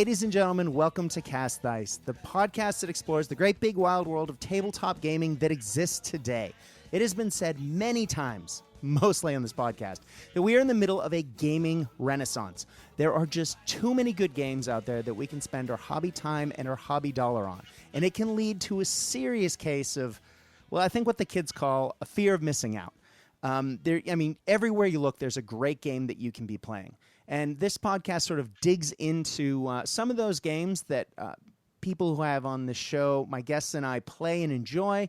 Ladies and gentlemen, welcome to Cast Dice, the podcast that explores the great big wild world of tabletop gaming that exists today. It has been said many times, mostly on this podcast, that we are in the middle of a gaming renaissance. There are just too many good games out there that we can spend our hobby time and our hobby dollar on. And it can lead to a serious case of, well, I think what the kids call a fear of missing out. Everywhere you look, there's a great game that you can be playing. And this podcast sort of digs into some of those games that people who have on the show, my guests and I, play and enjoy,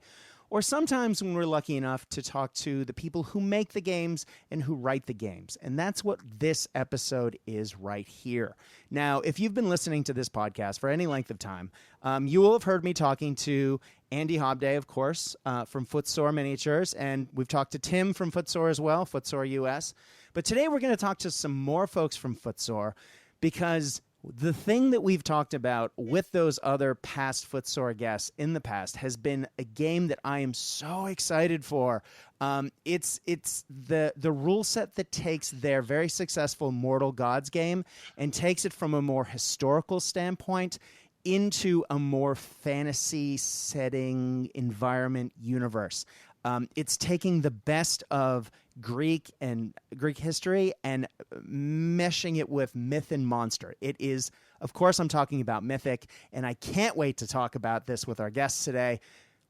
or sometimes when we're lucky enough to talk to the people who make the games and who write the games. And that's what this episode is right here. Now, if you've been listening to this podcast for any length of time, you will have heard me talking to Andy Hobday, of course, from Footsore Miniatures, and we've talked to Tim from Footsore as well, Footsore US. But today we're going to talk to some more folks from Footsore, because the thing that we've talked about with those other past Footsore guests in the past has been a game that I am so excited for. It's the rule set that takes their very successful Mortal Gods game and takes it from a more historical standpoint into a more fantasy setting, environment, universe. It's taking the best of Greek history and meshing it with myth and monster. It is, of course, I'm talking about Mythic, and I can't wait to talk about this with our guests today.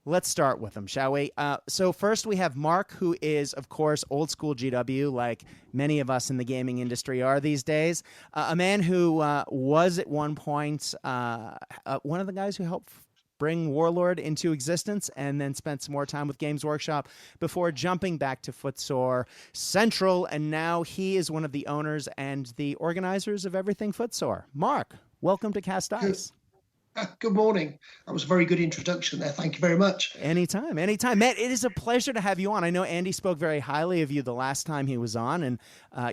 Let's start with them, shall we? So first we have Mark, who is, of course, old school GW, like many of us in the gaming industry are these days. A man who was at one point one of the guys who helped bring Warlord into existence, and then spent some more time with Games Workshop before jumping back to Footsore Central, and now he is one of the owners and the organizers of everything Footsore. Mark, welcome to Cast Dice. Good morning. That was a very good introduction there. Thank you very much. Anytime. Matt, it is a pleasure to have you on. I know Andy spoke very highly of you the last time he was on, and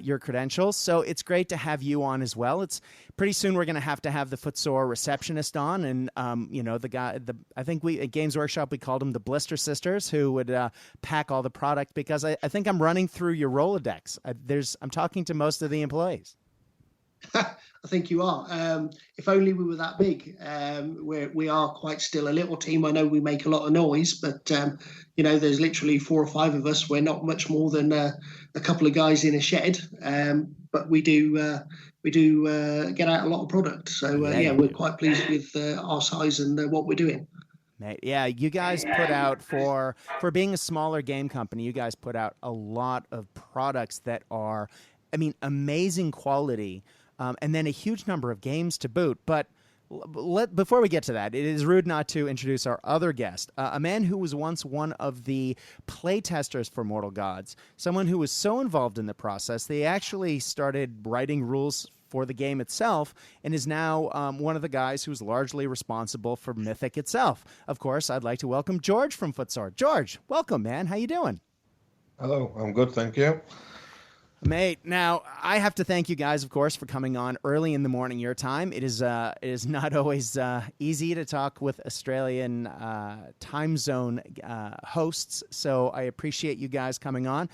your credentials, so it's great to have you on as well. It's pretty soon we're going to have the Footsore receptionist on, and the guy, I think we at Games Workshop we called them the Blister Sisters, who would pack all the product, because I think I'm running through your Rolodex. I'm talking to most of the employees. I think you are. If only we were that big. We are quite still a little team. I know we make a lot of noise, but there's literally 4 or 5 of us. We're not much more than a couple of guys in a shed, but we do get out a lot of product. So we're quite pleased with our size and what we're doing. Yeah, you guys put out, for being a smaller game company, you guys put out a lot of products that are, amazing quality. And then a huge number of games to boot. But before we get to that, it is rude not to introduce our other guest, a man who was once one of the playtesters for Mortal Gods, someone who was so involved in the process, they actually started writing rules for the game itself, and is now one of the guys who's largely responsible for Mythic itself. Of course, I'd like to welcome George from Footsore. George, welcome, man. How you doing? Hello, I'm good, thank you. Mate, now I have to thank you guys, of course, for coming on early in the morning your time. It is not always easy to talk with Australian time zone hosts, so I appreciate you guys coming on.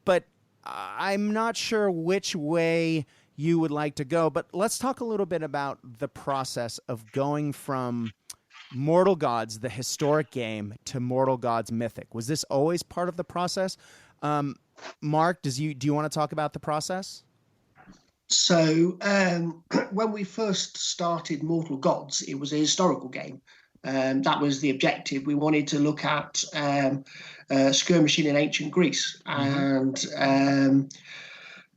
But I'm not sure which way you would like to go, but let's talk a little bit about the process of going from Mortal Gods, the historic game, to Mortal Gods Mythic. Was this always part of the process? Mark, do you want to talk about the process? So when we first started Mortal Gods, it was a historical game. That was the objective. We wanted to look at skirmishing in ancient Greece. Mm-hmm. And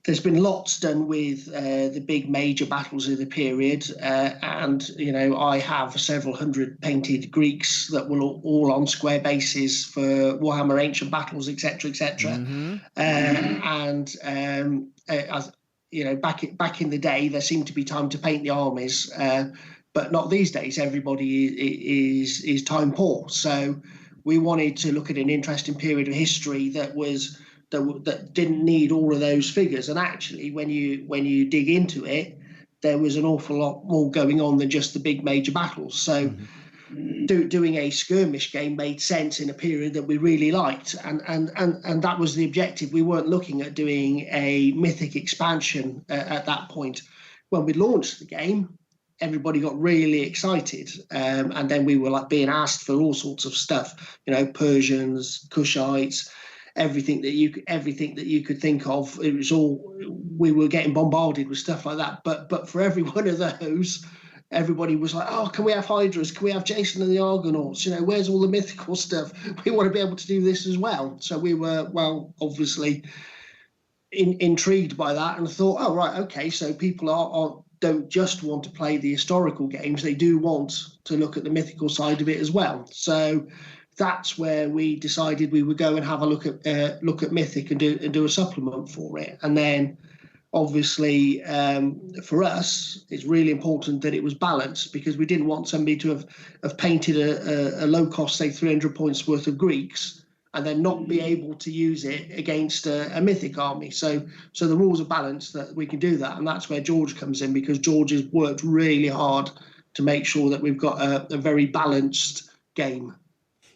there's been lots done with the big major battles of the period. And I have several hundred painted Greeks that were all on square bases for Warhammer Ancient Battles, etc., etc. Mm-hmm. Back in the day, there seemed to be time to paint the armies, but not these days. Everybody is time poor. So we wanted to look at an interesting period of history that didn't need all of those figures. And actually, when you dig into it, there was an awful lot more going on than just the big major battles. So doing a skirmish game made sense in a period that we really liked. And that was the objective. We weren't looking at doing a Mythic expansion at that point. When we launched the game, everybody got really excited, and then we were like being asked for all sorts of stuff, Persians, Kushites, everything that you could think of. It was all, we were getting bombarded with stuff like that. But for every one of those, everybody was like, oh, can we have Hydras? Can we have Jason and the Argonauts? Where's all the mythical stuff? We want to be able to do this as well. So we were, well, obviously intrigued by that, and thought, oh, right, okay, so people don't just want to play the historical games, they do want to look at the mythical side of it as well. So that's where we decided we would go and have a look at Mythic and do a supplement for it. And then obviously, for us, it's really important that it was balanced, because we didn't want somebody to have painted a low cost, say 300 points worth of Greeks, and then not be able to use it against a Mythic army. So the rules are balanced that we can do that, and that's where George comes in, because George has worked really hard to make sure that we've got a very balanced game.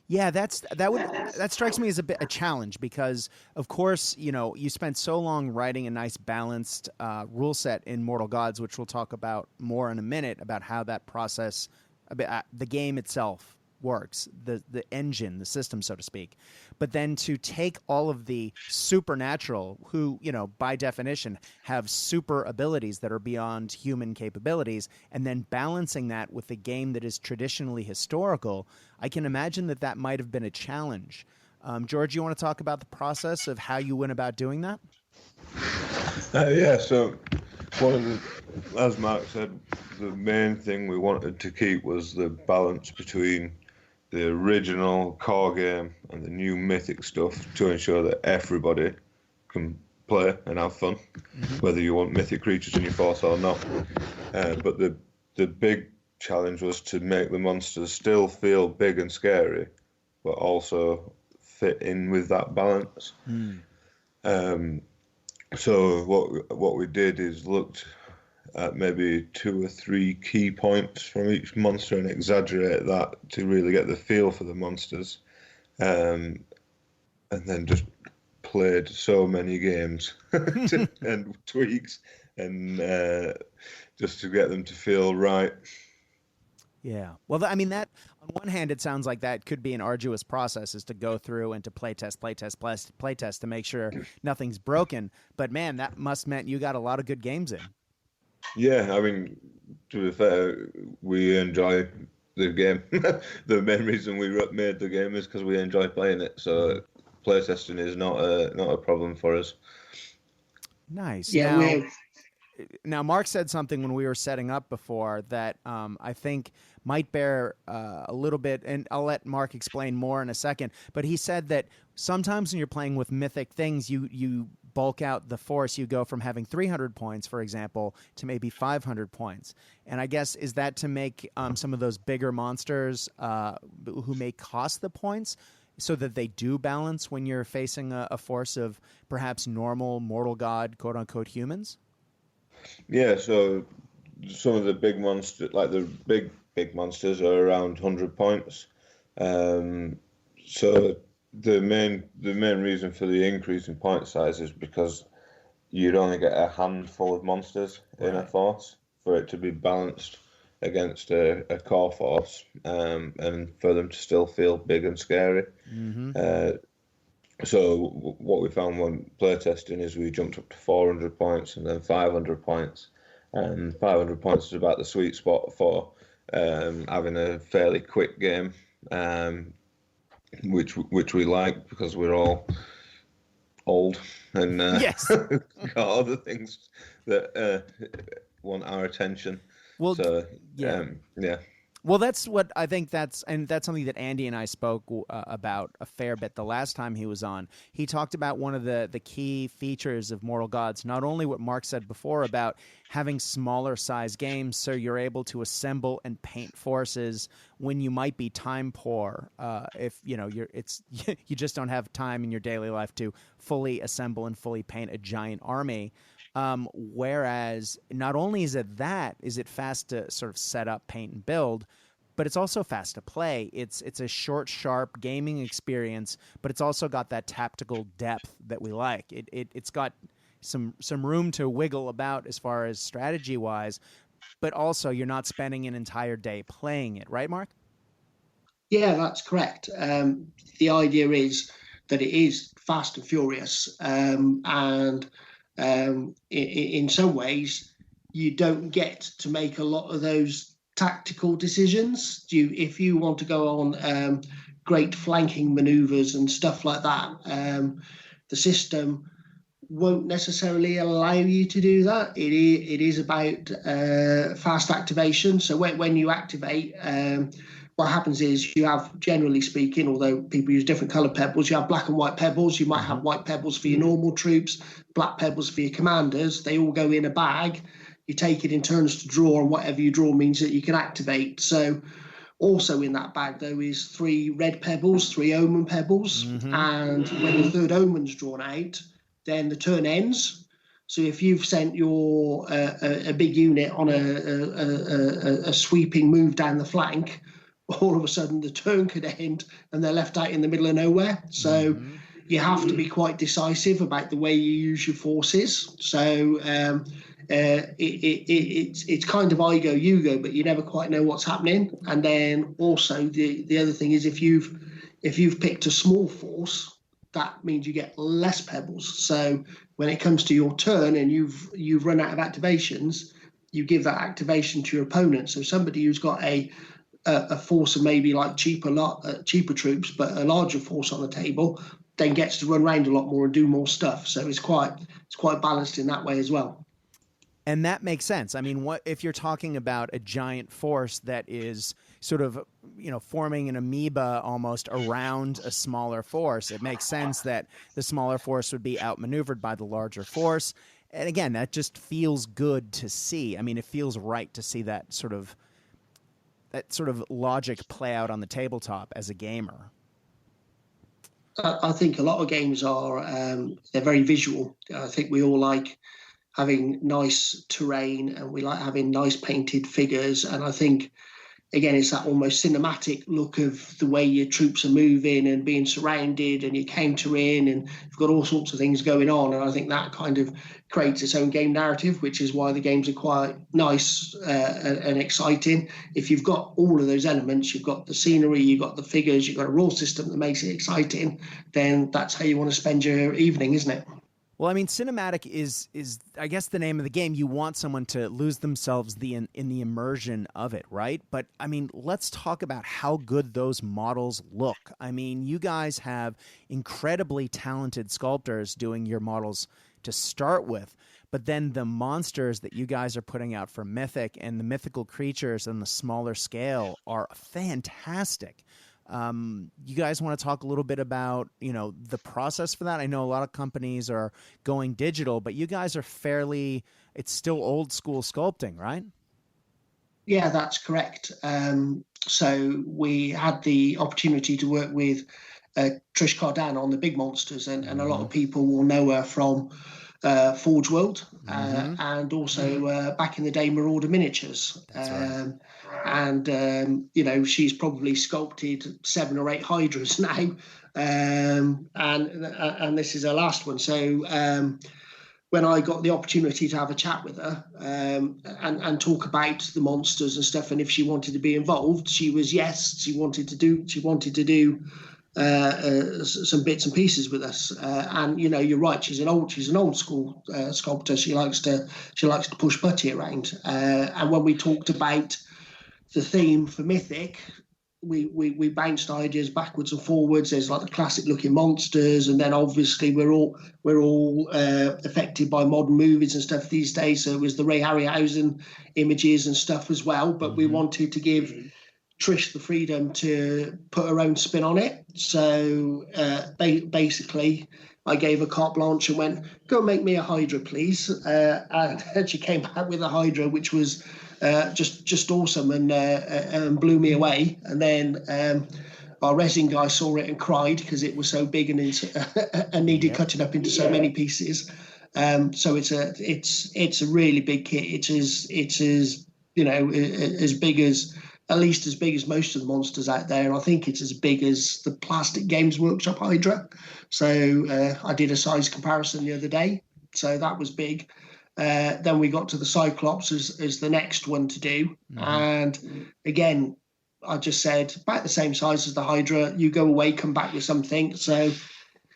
Yeah, that strikes me as a challenge, because of course, you spent so long writing a nice balanced rule set in Mortal Gods, which we'll talk about more in a minute, about how that process, the game itself works, the engine, the system, so to speak. But then to take all of the supernatural, who, by definition have super abilities that are beyond human capabilities, and then balancing that with a game that is traditionally historical, I can imagine that might have been a challenge. George, you want to talk about the process of how you went about doing that? Yeah, so as Mark said, the main thing we wanted to keep was the balance between the original core game and the new Mythic stuff, to ensure that everybody can play and have fun, whether you want Mythic creatures in your force or not. But the big challenge was to make the monsters still feel big and scary, but also fit in with that balance. So what we did is looked at maybe 2 or 3 key points from each monster and exaggerate that to really get the feel for the monsters, and then just played so many games and tweaks and just to get them to feel right. Yeah. Well, that on one hand, it sounds like that could be an arduous process, is to go through and to playtest to make sure nothing's broken. But man, that must meant you got a lot of good games in. Yeah, to be fair, we enjoy the game. The main reason we made the game is because we enjoy playing it. So playtesting is not a problem for us. Nice. Yeah. Now, Mark said something when we were setting up before that I think might bear a little bit, and I'll let Mark explain more in a second, but he said that sometimes when you're playing with mythic things, you bulk out the force. You go from having 300 points, for example, to maybe 500 points. And I guess, is that to make some of those bigger monsters who may cost the points, so that they do balance when you're facing a force of perhaps normal mortal god, quote-unquote, humans? Yeah, so some of the big monsters, like the big monsters, are around 100 points. So the main reason for the increase in point size is because you'd only get a handful of monsters in a force for it to be balanced against a core force, and for them to still feel big and scary. So what we found when playtesting is we jumped up to 400 points and then 500 points. And 500 points is about the sweet spot for having a fairly quick game, which we like, because we're all old and yes, got other things that want our attention. Well, so yeah. Well, that's what I think. That's something that Andy and I spoke about a fair bit the last time he was on. He talked about one of the key features of Mortal Gods, not only what Mark said before about having smaller size games, so you're able to assemble and paint forces when you might be time poor. If you just don't have time in your daily life to fully assemble and fully paint a giant army. Whereas not only is it fast to sort of set up, paint, and build, but it's also fast to play. It's a short, sharp gaming experience, but it's also got that tactical depth that we like. It's got some room to wiggle about as far as strategy-wise, but also you're not spending an entire day playing it, right, Mark? Yeah, that's correct. The idea is that it is fast and furious, and in some ways, you don't get to make a lot of those tactical decisions. If you want to go on great flanking maneuvers and stuff like that, the system won't necessarily allow you to do that. It is about fast activation. So when you activate, what happens is you have, generally speaking, although people use different coloured pebbles, you have black and white pebbles. You might have white pebbles for your normal troops, black pebbles for your commanders. They all go in a bag. You take it in turns to draw, and whatever you draw means that you can activate. So also in that bag, though, is 3 red pebbles, 3 omen pebbles. And when the third omen's drawn out, then the turn ends. So if you've sent your a big unit on a sweeping move down the flank, all of a sudden the turn could end and they're left out in the middle of nowhere. So you have to be quite decisive about the way you use your forces. So it's kind of I go, you go, but you never quite know what's happening. And then also the other thing is if you've picked a small force, that means you get less pebbles. So when it comes to your turn and you've run out of activations, you give that activation to your opponent. So somebody who's got a force of maybe like cheaper troops, but a larger force on the table, then gets to run around a lot more and do more stuff. So it's quite balanced in that way as well. And that makes sense. I mean, what if you're talking about a giant force that is sort of, forming an amoeba almost around a smaller force? It makes sense that the smaller force would be outmaneuvered by the larger force. And again, that just feels good to see. I mean, it feels right to see that sort of logic play out on the tabletop as a gamer. I think a lot of games are they're very visual. I think we all like having nice terrain and we like having nice painted figures. And I think, again, it's that almost cinematic look of the way your troops are moving and being surrounded and you counter in and you've got all sorts of things going on. And I think that kind of creates its own game narrative, which is why the games are quite nice and exciting. If you've got all of those elements, you've got the scenery, you've got the figures, you've got a rule system that makes it exciting, then that's how you want to spend your evening, isn't it? Well, I mean, cinematic is I guess the name of the game. You want someone to lose themselves in the immersion of it, right? But I mean, let's talk about how good those models look. I mean, you guys have incredibly talented sculptors doing your models to start with, but then the monsters that you guys are putting out for Mythic and the mythical creatures on the smaller scale are fantastic. You guys want to talk a little bit about, the process for that? I know a lot of companies are going digital, but you guys are it's still old school sculpting, right? Yeah, that's correct. So we had the opportunity to work with Trish Cardan on the big monsters, and a lot of people will know her from Forge World and also back in the day Marauder Miniatures. Right. And she's probably sculpted 7 or 8 Hydras now, and this is her last one. So when I got the opportunity to have a chat with her and talk about the monsters and stuff, and if she wanted to be involved, she was yes. She wanted to do some bits and pieces with us, and you're right. She's an old school sculptor. She likes to push Butty around, and when we talked about the theme for Mythic, we bounced ideas backwards and forwards. There's like the classic looking monsters, and then obviously we're all affected by modern movies and stuff these days. So it was the Ray Harryhausen images and stuff as well. But we wanted to give Trish the freedom to put her own spin on it. So basically, I gave her carte blanche and went, "Go make me a Hydra, please." And she came back with a Hydra, which was just awesome and blew me away. And then our resin guy saw it and cried because it was so big and needed cutting up into so many pieces. So it's a really big kit. It's as big as, at least as big as most of the monsters out there. And I think it's as big as the Plastic Games Workshop Hydra. So I did a size comparison the other day. So that was big. Then we got to the Cyclops as the next one to do. And again, I just said, about the same size as the Hydra, you go away, come back with something. So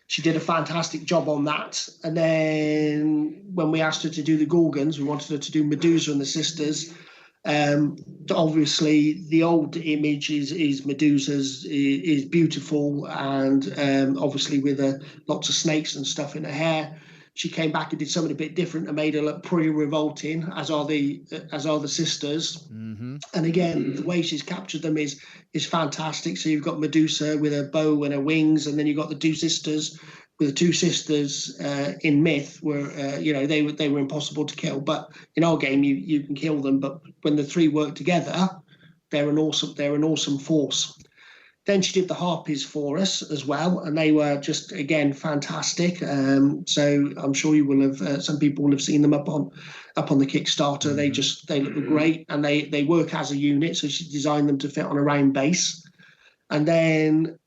she did a fantastic job on that. And then when we asked her to do the Gorgons, we wanted her to do Medusa and the sisters. Obviously, the old image is Medusa's is beautiful, and obviously with lots of snakes and stuff in her hair. She came back and did something a bit different and made her look pretty revolting, as are the sisters. And again, the way she's captured them is fantastic. So you've got Medusa with her bow and her wings, and then you've got the two sisters. With the two sisters in Myth, were they were impossible to kill. But in our game, you can kill them. But when the three work together, they're an awesome force. Then she did the Harpies for us as well, and they were just, again, fantastic. So I'm sure you will have, some people will have seen them up on the Kickstarter. They look great, and they work as a unit. So she designed them to fit on a round base. And then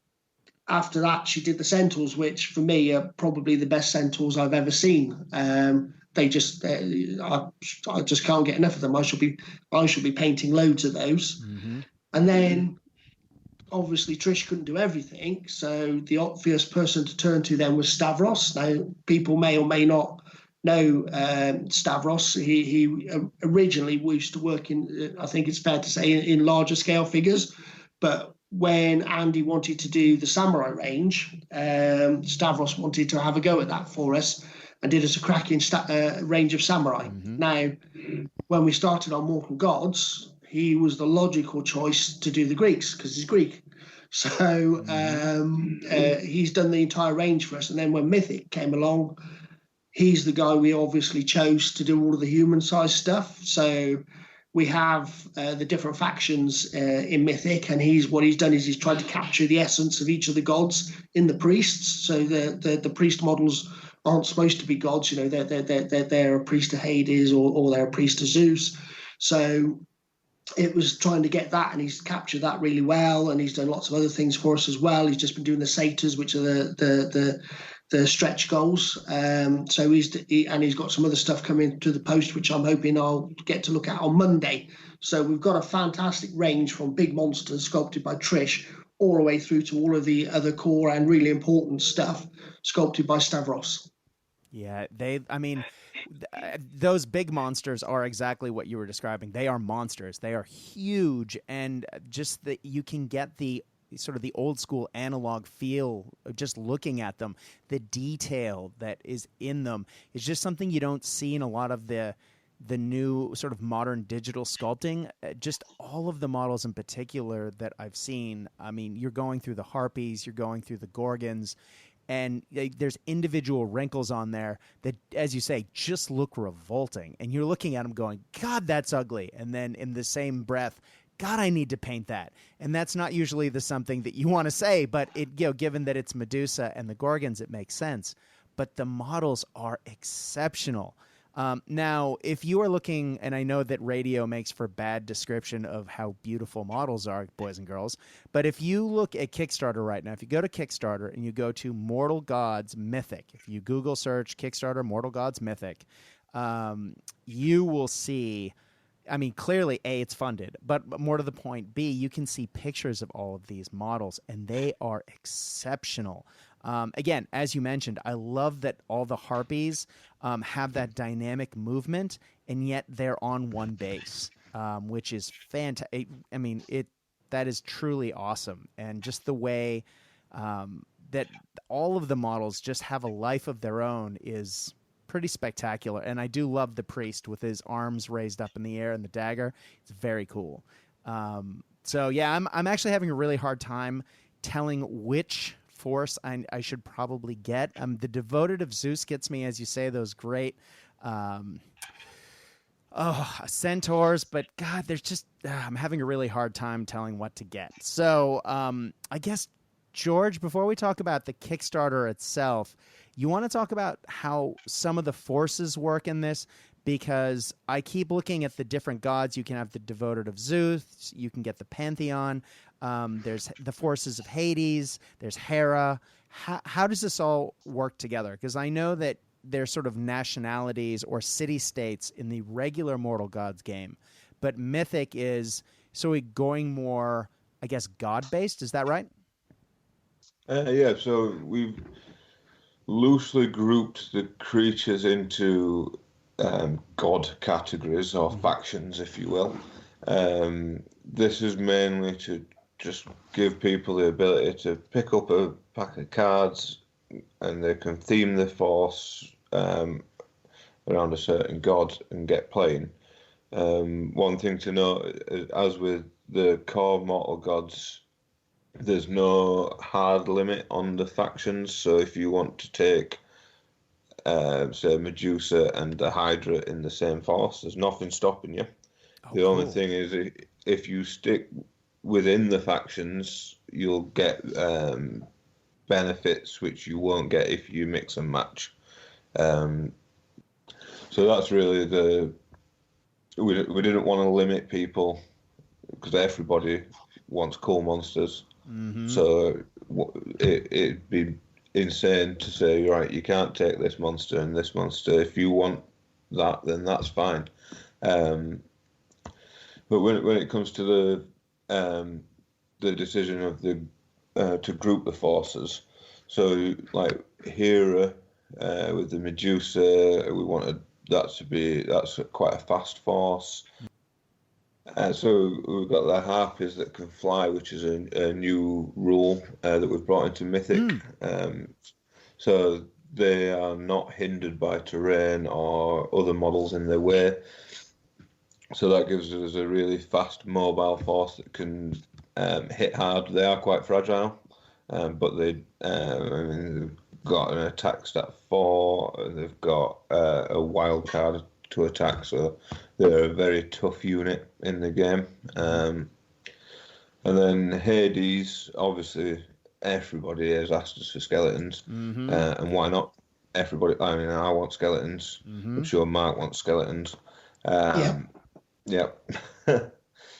after that, she did the Centaurs, which for me are probably the best Centaurs I've ever seen. I just can't get enough of them. I shall be painting loads of those. And then obviously Trish couldn't do everything, so the obvious person to turn to then was Stavros. Now, people may or may not know Stavros. He originally used to work in, I think it's fair to say, in larger scale figures, but when Andy wanted to do the Samurai range, Stavros wanted to have a go at that for us and did us a cracking range of Samurai. Now, when we started on Mortal Gods, he was the logical choice to do the Greeks because he's Greek. So he's done the entire range for us. And then when Mythic came along, he's the guy we obviously chose to do all of the human-sized stuff. So we have the different factions in Mythic, and what he's done is he's tried to capture the essence of each of the gods in the priests. So the priest models aren't supposed to be gods. You know, they're a priest to Hades or they're a priest to Zeus. So it was trying to get that, and he's captured that really well, and he's done lots of other things for us as well. He's just been doing the satyrs, which are the stretch goals. So he's got some other stuff coming to the post, which I'm hoping I'll get to look at on Monday. So we've got a fantastic range from big monsters sculpted by Trish all the way through to all of the other core and really important stuff sculpted by Stavros. Yeah, those big monsters are exactly what you were describing. They are monsters. They are huge, and just that you can get the sort of the old school analog feel just looking at them. The detail that is in them is just something you don't see in a lot of the new sort of modern digital sculpting. Just all of the models in particular that I've seen. I mean, you're going through the Harpies, you're going through the Gorgons, and there's individual wrinkles on there that, as you say, just look revolting. And you're looking at them going, God, that's ugly. And then in the same breath, God, I need to paint that. And that's not usually something that you want to say, but given that it's Medusa and the Gorgons, it makes sense. But the models are exceptional. Now, if you are looking, and I know that radio makes for bad description of how beautiful models are, boys and girls, but if you look at Kickstarter right now, if you go to Kickstarter and you go to Mortal Gods Mythic, if you Google search Kickstarter Mortal Gods Mythic, you will see, I mean, clearly, A, it's funded, but more to the point, B, you can see pictures of all of these models, and they are exceptional. Again, as you mentioned, I love that all the Harpies have that dynamic movement, and yet they're on one base, which is fantastic. I mean, that is truly awesome. And just the way that all of the models just have a life of their own is pretty spectacular. And I do love the priest with his arms raised up in the air and the dagger. It's very cool. So, yeah, I'm actually having a really hard time telling which force I should probably get. The Devoted of Zeus gets me, as you say, those great centaurs, but God, there's just I'm having a really hard time telling what to get. So I guess, George, before we talk about the Kickstarter itself, you want to talk about how some of the forces work in this? Because I keep looking at the different gods. You can have the Devoted of Zeus, you can get the Pantheon, there's the forces of Hades, there's Hera. How does this all work together? Because I know that their sort of nationalities or city-states in the regular Mortal Gods game, but Mythic is sort of going more, I guess, god-based. Is that right? Yeah, so we've loosely grouped the creatures into god categories or factions, if you will. This is mainly to just give people the ability to pick up a pack of cards and they can theme the force around a certain god and get playing. One thing to note, as with the core Mortal Gods, there's no hard limit on the factions. So if you want to take, say, Medusa and the Hydra in the same force, there's nothing stopping you. The only thing is, if you stick within the factions, you'll get benefits which you won't get if you mix and match. So that's really we didn't want to limit people because everybody wants cool monsters. Mm-hmm. So it'd be insane to say, right, you can't take this monster and this monster. If you want that, then that's fine. But when it comes to the decision of to group the forces, so like Hera with the Medusa, we wanted that's quite a fast force. So we've got the Harpies that can fly, which is a new rule that we've brought into Mythic. So they are not hindered by terrain or other models in their way. So that gives us a really fast mobile force that can hit hard. They are quite fragile, but they've got an attack stat 4, and they've got a wild card to attack, so they're a very tough unit in the game. And then Hades, obviously, everybody has asked us for skeletons, and why not? Everybody, I mean, I want skeletons. I'm sure Mark wants skeletons. Yep.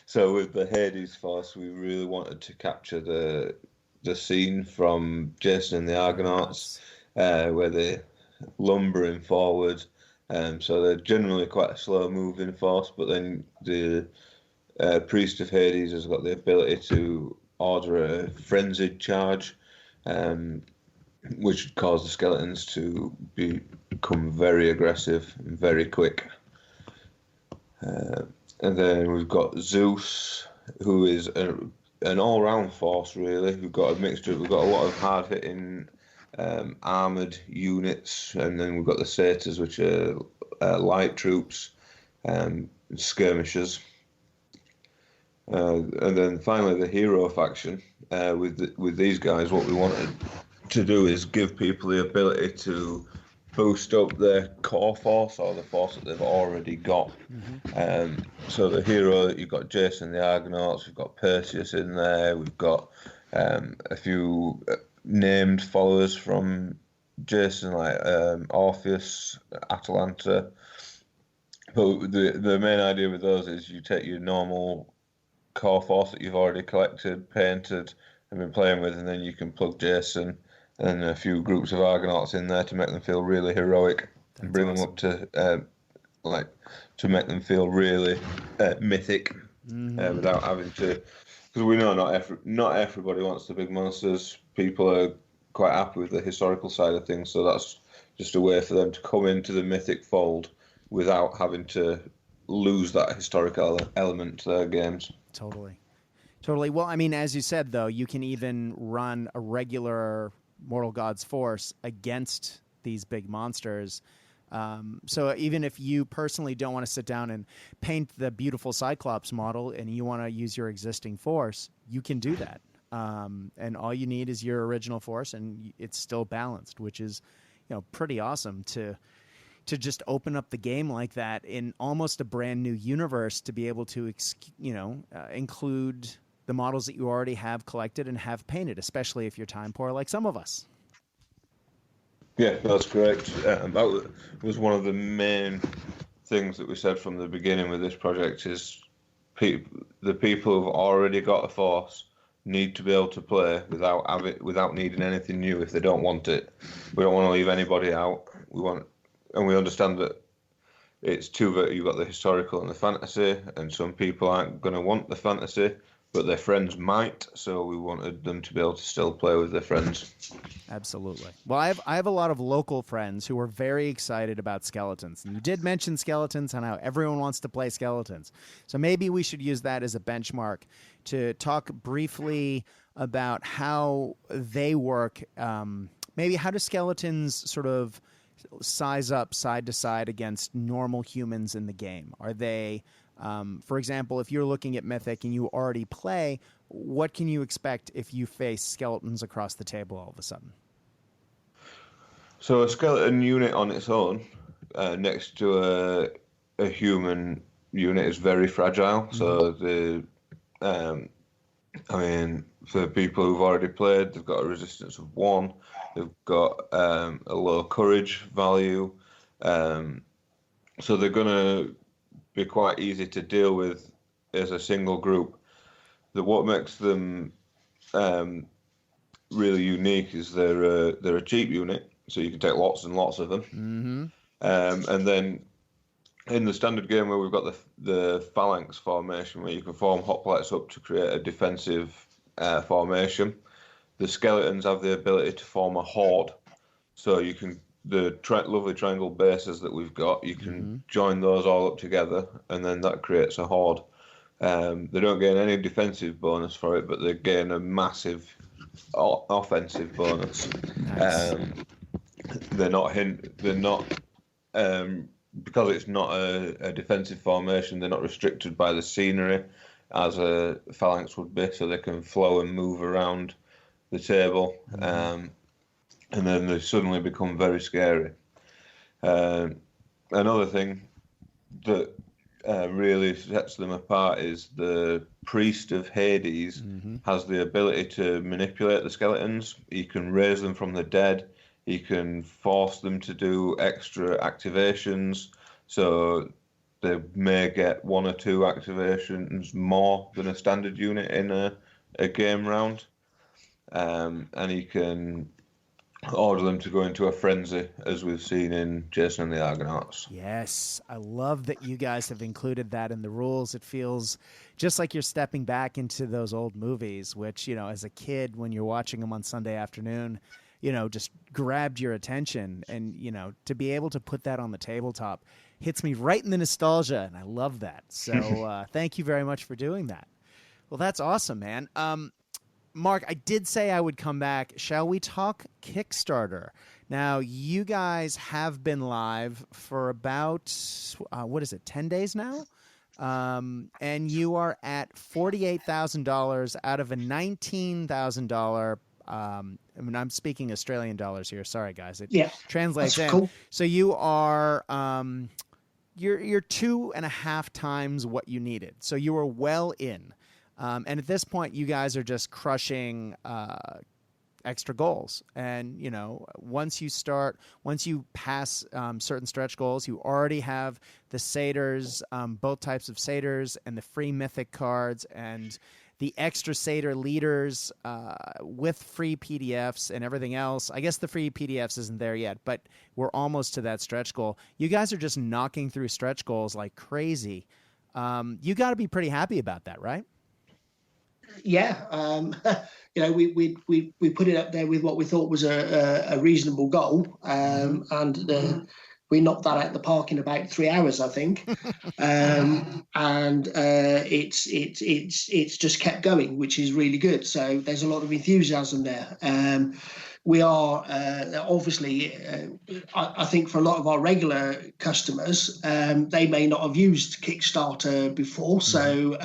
So with the Hades force, we really wanted to capture the scene from Jason and the Argonauts, where they're lumbering forward. So they're generally quite a slow-moving force, but then the Priest of Hades has got the ability to order a frenzied charge, which would cause the skeletons to become very aggressive and very quick. And then we've got Zeus, who is an all-round force, really. We've got a mixture. We've got a lot of hard-hitting armoured units, and then we've got the satyrs, which are light troops, skirmishers. And then finally the hero faction. With these guys, what we wanted to do is give people the ability to boost up their core force or the force that they've already got. So the hero, you've got Jason the Argonauts, we've got Perseus in there, we've got a few named followers from Jason, like Orpheus, Atalanta. But the main idea with those is you take your normal core force that you've already collected, painted, and been playing with, and then you can plug Jason and a few groups of Argonauts in there to make them feel really heroic. That's and bring awesome. Them up to to make them feel really mythic, without having to. Because we know not everybody wants the big monsters. People are quite happy with the historical side of things, so that's just a way for them to come into the mythic fold without having to lose that historical element to their games. Totally. Well, I mean, as you said, though, you can even run a regular Mortal Gods force against these big monsters. So even if you personally don't want to sit down and paint the beautiful Cyclops model and you want to use your existing force, you can do that. And all you need is your original force, and it's still balanced, which is, pretty awesome to just open up the game like that in almost a brand new universe, to be able to, include the models that you already have collected and have painted, especially if you're time poor like some of us. Yeah, that's correct. That was one of the main things that we said from the beginning with this project is the people who've already got a force need to be able to play without needing anything new if they don't want it. We don't want to leave anybody out. We want and we understand that it's you've got the historical and the fantasy, and some people aren't going to want the fantasy, but their friends might, so we wanted them to be able to still play with their friends. Absolutely. Well, I have a lot of local friends who are very excited about skeletons. And you did mention skeletons and how everyone wants to play skeletons. So maybe we should use that as a benchmark to talk briefly about how they work. Maybe how do skeletons sort of size up side to side against normal humans in the game? Are they, for example, if you're looking at Mythic and you already play, what can you expect if you face skeletons across the table all of a sudden? So a skeleton unit on its own, next to a human unit, is very fragile. Mm-hmm. So for people who've already played, they've got a resistance of 1. They've got a low courage value. So they're going to be quite easy to deal with as a single group. What makes them really unique is they're a cheap unit, so you can take lots and lots of them. Mm-hmm. And then in the standard game where we've got the phalanx formation, where you can form hoplites up to create a defensive formation, the skeletons have the ability to form a horde. So you can lovely triangle bases that we've got, you can join those all up together, and then that creates a horde. They don't gain any defensive bonus for it, but they gain a massive offensive bonus. Nice. They're not because it's not a defensive formation, they're not restricted by the scenery as a phalanx would be, so they can flow and move around the table. And then they suddenly become very scary. Another thing that really sets them apart is the priest of Hades has the ability to manipulate the skeletons. He can raise them from the dead. He can force them to do extra activations. So they may get 1 or 2 activations more than a standard unit in a game round. And he can order them to go into a frenzy, as we've seen in Jason and the Argonauts. Yes, I love that you guys have included that in the rules. It feels just like you're stepping back into those old movies, which, as a kid, when you're watching them on Sunday afternoon, just grabbed your attention. And, to be able to put that on the tabletop hits me right in the nostalgia, and I love that. So thank you very much for doing that. Well, that's awesome, man. Mark, I did say I would come back. Shall we talk Kickstarter? Now, you guys have been live for about, 10 days now? And you are at $48,000 out of a $19,000. I'm speaking Australian dollars here. Sorry, guys. It translates in. Cool. So you are, you're 2.5 times what you needed. So you were well in. And at this point, you guys are just crushing extra goals. And, once you pass certain stretch goals, you already have the satyrs, both types of satyrs, and the free mythic cards, and the extra satyr leaders with free PDFs and everything else. I guess the free PDFs isn't there yet, but we're almost to that stretch goal. You guys are just knocking through stretch goals like crazy. You got to be pretty happy about that, right? Yeah, we put it up there with what we thought was a reasonable goal, and we knocked that out of the park in about 3 hours, I think. And it's just kept going, which is really good. So there's a lot of enthusiasm there. We are obviously, I think for a lot of our regular customers, they may not have used Kickstarter before, so.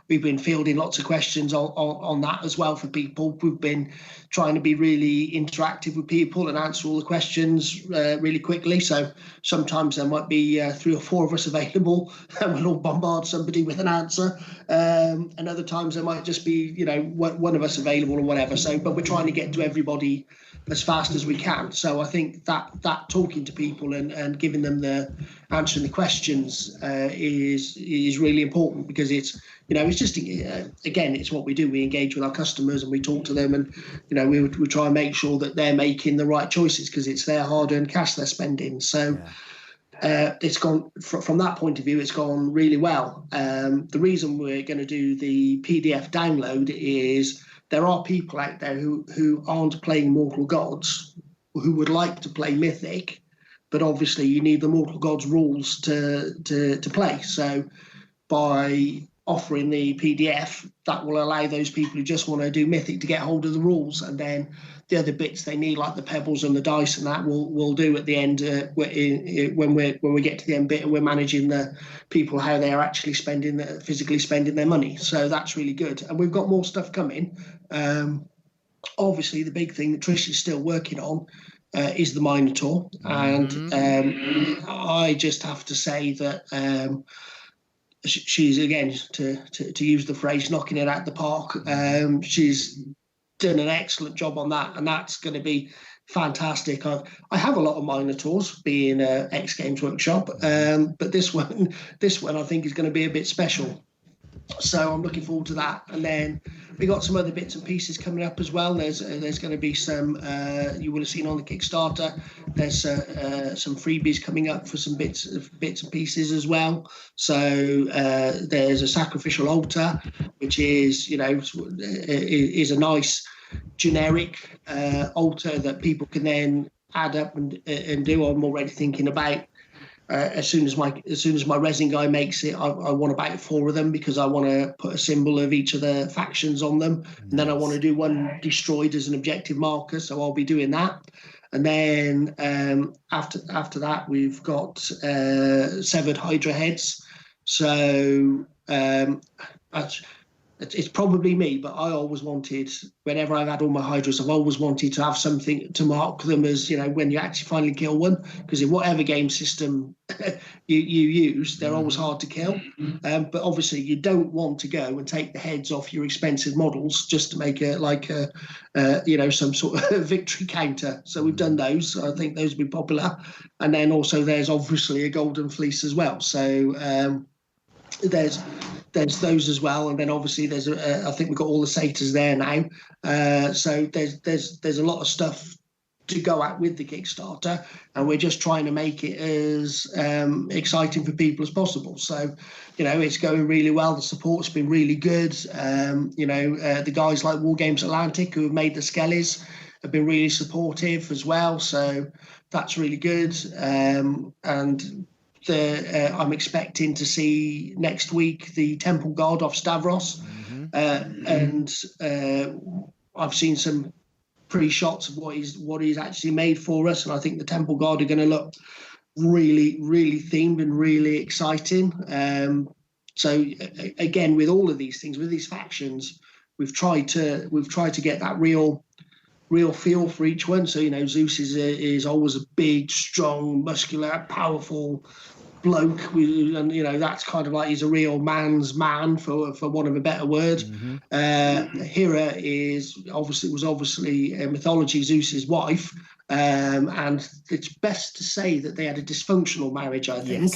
We've been fielding lots of questions on that as well for people. We've been trying to be really interactive with people and answer all the questions really quickly. So sometimes there might be 3 or 4 of us available and we'll all bombard somebody with an answer. And other times there might just be, one of us available or whatever. So, but we're trying to get to everybody as fast as we can. So I think that talking to people and giving them the answering the questions is really important, because it's, it's just, again, it's what we do. We engage with our customers and we talk to them, and we try and make sure that they're making the right choices, because it's their hard-earned cash they're spending. So it's gone from that point of view, it's gone really well. The reason we're going to do the PDF download is there are people out there who aren't playing Mortal Gods, who would like to play Mythic, but obviously you need the Mortal Gods rules to play. So by offering the PDF, that will allow those people who just want to do Mythic to get hold of the rules, and then the other bits they need, like the pebbles and the dice, and that we'll do at the end when we get to the end bit, and we're managing the people how they are actually physically spending their money. So that's really good, and we've got more stuff coming. Obviously, the big thing that Trish is still working on is the Minotaur, and I just have to say that she's, again, to use the phrase, knocking it out the park. She's done an excellent job on that, and that's going to be fantastic. I have a lot of Minotaurs, being X Games Workshop, but this one I think is going to be a bit special. So I'm looking forward to that. And then we got some other bits and pieces coming up as well. There's going to be some, you would have seen on the Kickstarter, there's some freebies coming up for some bits and pieces as well. So there's a sacrificial altar, which is a nice generic altar that people can then add up and do. I'm already thinking about, as soon as my resin guy makes it, I want about 4 of them, because I want to put a symbol of each of the factions on them. Nice. And then I want to do one destroyed as an objective marker, so I'll be doing that. And then after that, we've got severed Hydra heads. So it's probably me, but I always wanted, whenever I've had all my Hydras, I've always wanted to have something to mark them as, when you actually finally kill one, because in whatever game system you use, they're always hard to kill. But obviously you don't want to go and take the heads off your expensive models just to make some sort of victory counter. So we've done those. I think those will be popular. And then also there's obviously a golden fleece as well. So there's those as well, and then obviously there's I think we've got all the satyrs there now. So there's a lot of stuff to go at with the Kickstarter, and we're just trying to make it as exciting for people as possible. So it's going really well. The support's been really good. The guys like War Games Atlantic, who have made the skellies, have been really supportive as well. So that's really good. And I'm expecting to see next week the Temple God off Stavros, and I've seen some pre-shots of what he's actually made for us, and I think the Temple God are going to look really, really themed and really exciting. So again, with all of these things, with these factions, we've tried to get that real feel for each one. So Zeus is always a big, strong, muscular, powerful bloke, and that's kind of like he's a real man's man, for want of a better word. Hera was obviously mythology Zeus's wife, and it's best to say that they had a dysfunctional marriage, I think.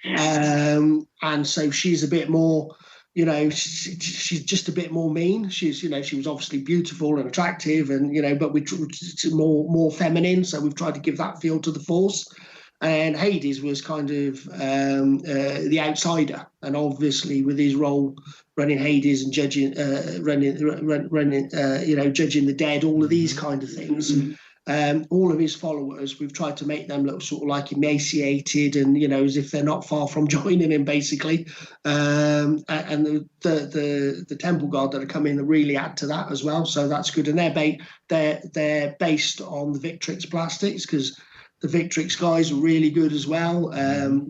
Yes. And so she's a bit more, she's just a bit more mean. She's, she was obviously beautiful and attractive, and but we're more feminine. So we've tried to give that feel to the Force. And Hades was kind of the outsider, and obviously with his role running Hades and judging, judging the dead, all of these kind of things. All of his followers, we've tried to make them look sort of like emaciated and, as if they're not far from joining him, basically. And the Temple God that are coming really add to that as well. So that's good. And they're based on the Victrix plastics, because the Victrix guys are really good as well.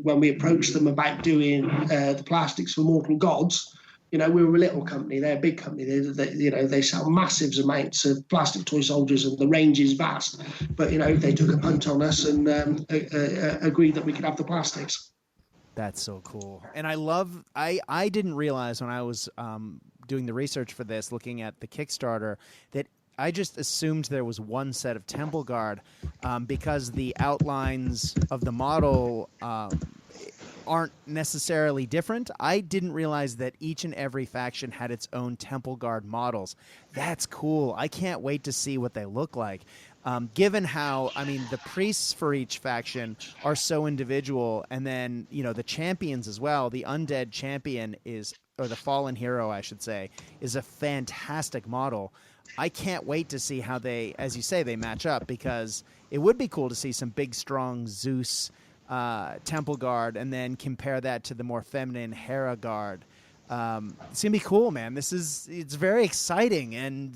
When we approached them about doing the plastics for Mortal Gods, we were a little company. They're a big company. They sell massive amounts of plastic toy soldiers, and the range is vast. But they took a punt on us and agreed that we could have the plastics. That's so cool. And I didn't realize when I was doing the research for this, looking at the Kickstarter, that I just assumed there was one set of Temple Guard because the outlines of the model aren't necessarily different. I didn't realize that each and every faction had its own Temple Guard models. That's cool. I can't wait to see what they look like. Given how, I mean, the priests for each faction are so individual, and then, you know, the champions as well. The undead champion is, or the fallen hero, I should say, is a fantastic model. I can't wait to see how they, as you say, they match up, because it would be cool to see some big, strong Zeus Temple Guard, and then compare that to the more feminine Hera Guard. It's gonna be cool, man. It's very exciting, and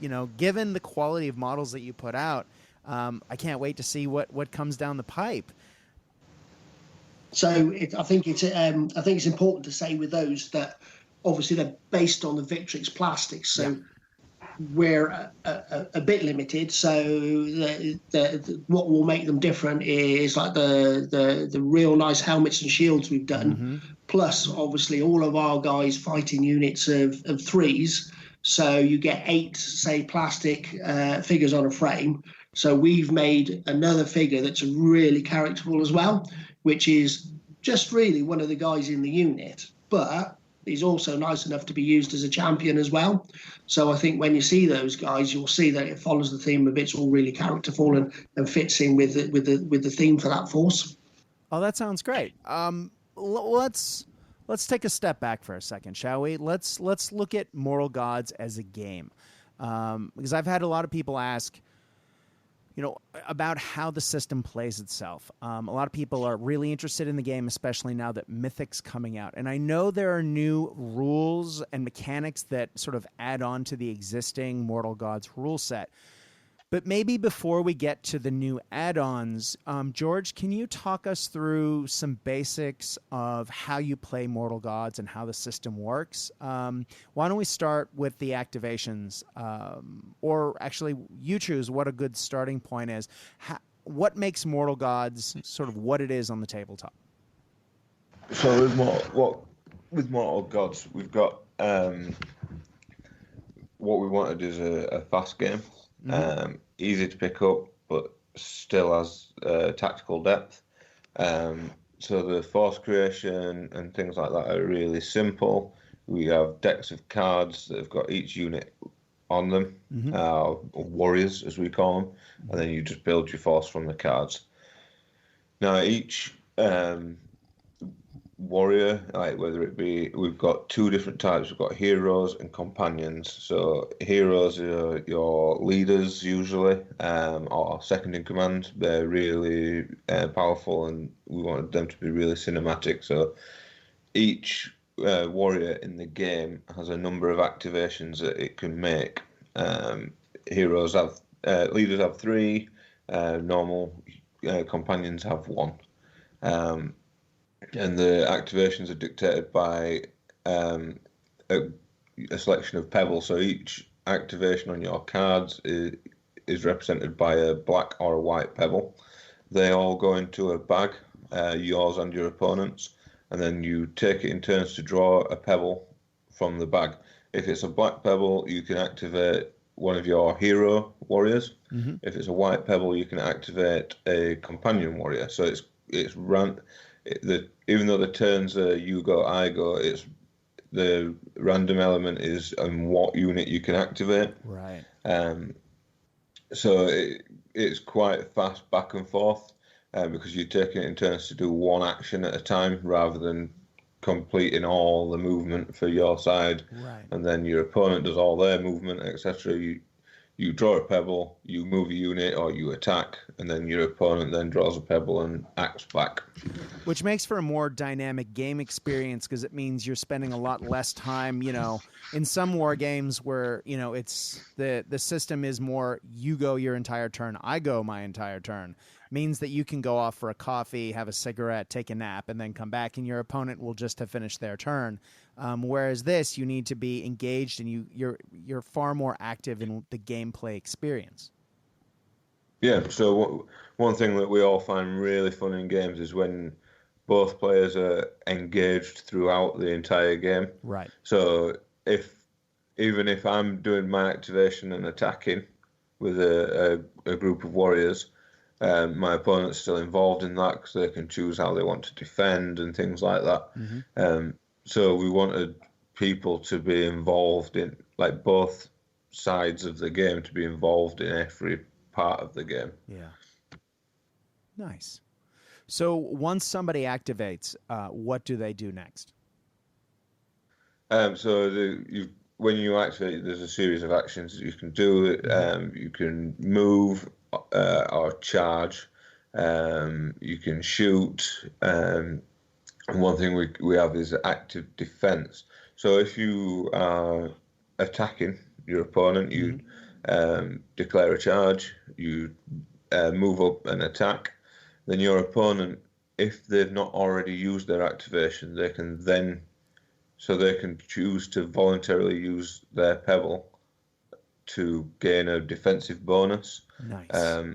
you know, given the quality of models that you put out, I can't wait to see what comes down the pipe. So I think it's important to say with those that obviously they're based on the Victrix plastics, so Yeah. we're a bit limited. So what will make them different is like the real nice helmets and shields we've done, plus obviously all of our guys fighting units of threes. So you get 8, say, plastic figures on a frame. So we've made another figure that's really characterful as well, which is just really one of the guys in the unit, but he's also nice enough to be used as a champion as well. So I think when you see those guys, you'll see that it follows the theme of it's all really characterful and fits in with the theme for that force. Oh, that sounds great. Let's take a step back for a second, shall we? Let's look at Mortal Gods as a game, because I've had a lot of people ask, you know, about how the system plays itself. A lot of people are really interested in the game, especially now that Mythic's coming out. And I know there are new rules and mechanics that sort of add on to the existing Mortal Gods rule set. But maybe before we get to the new add-ons, George, can you talk us through some basics of how you play Mortal Gods and how the system works? Why don't we start with the activations? Or actually, you choose what a good starting point is. What makes Mortal Gods sort of what it is on the tabletop? So with Mortal Gods, we've got what we wanted is a fast game. Easy to pick up, but still has tactical depth. So the force creation and things like that are really simple. We have decks of cards that have got each unit on them, warriors as we call them, and then you just build your force from the cards. Now each warrior, like whether it be, we've got 2 different types. We've got heroes and companions. So heroes are your leaders usually, or second in command. They're really powerful, and we wanted them to be really cinematic. So each warrior in the game has a number of activations that it can make. Leaders have 3, normal companions have 1. And the activations are dictated by a selection of pebbles. So each activation on your cards is represented by a black or a white pebble. They all go into a bag, yours and your opponent's, and then you take it in turns to draw a pebble from the bag. If it's a black pebble, you can activate one of your hero warriors. If it's a white pebble, you can activate a companion warrior. So it's even though the turns are you go, I go, it's the random element is on what unit you can activate. Right. So it's quite fast back and forth because you're taking it in turns to do one action at a time rather than completing all the movement for your side. Right. And then your opponent does all their movement, etc. You draw a pebble, you move a unit, or you attack, and then your opponent then draws a pebble and acts back. Which makes for a more dynamic game experience, because it means you're spending a lot less time, you know, in some war games where, you know, it's the system is more you go your entire turn, I go my entire turn. Means that you can go off for a coffee, have a cigarette, take a nap, and then come back, and your opponent will just have finished their turn. Whereas this, you need to be engaged, and you're far more active in the gameplay experience. Yeah, so one thing that we all find really fun in games is when both players are engaged throughout the entire game. Right. So if even if I'm doing my activation and attacking with a group of warriors, my opponent's still involved in that because they can choose how they want to defend and things like that. So we wanted people to be involved in, like, both sides of the game, to be involved in every part of the game. Yeah. Nice. So once somebody activates, what do they do next? When you activate, there's a series of actions that you can do. You can move or charge. You can shoot. And one thing we have is active defense. So if you are attacking your opponent, you declare a charge, you move up and attack. Then your opponent, if they've not already used their activation, they can choose to voluntarily use their pebble to gain a defensive bonus. Nice.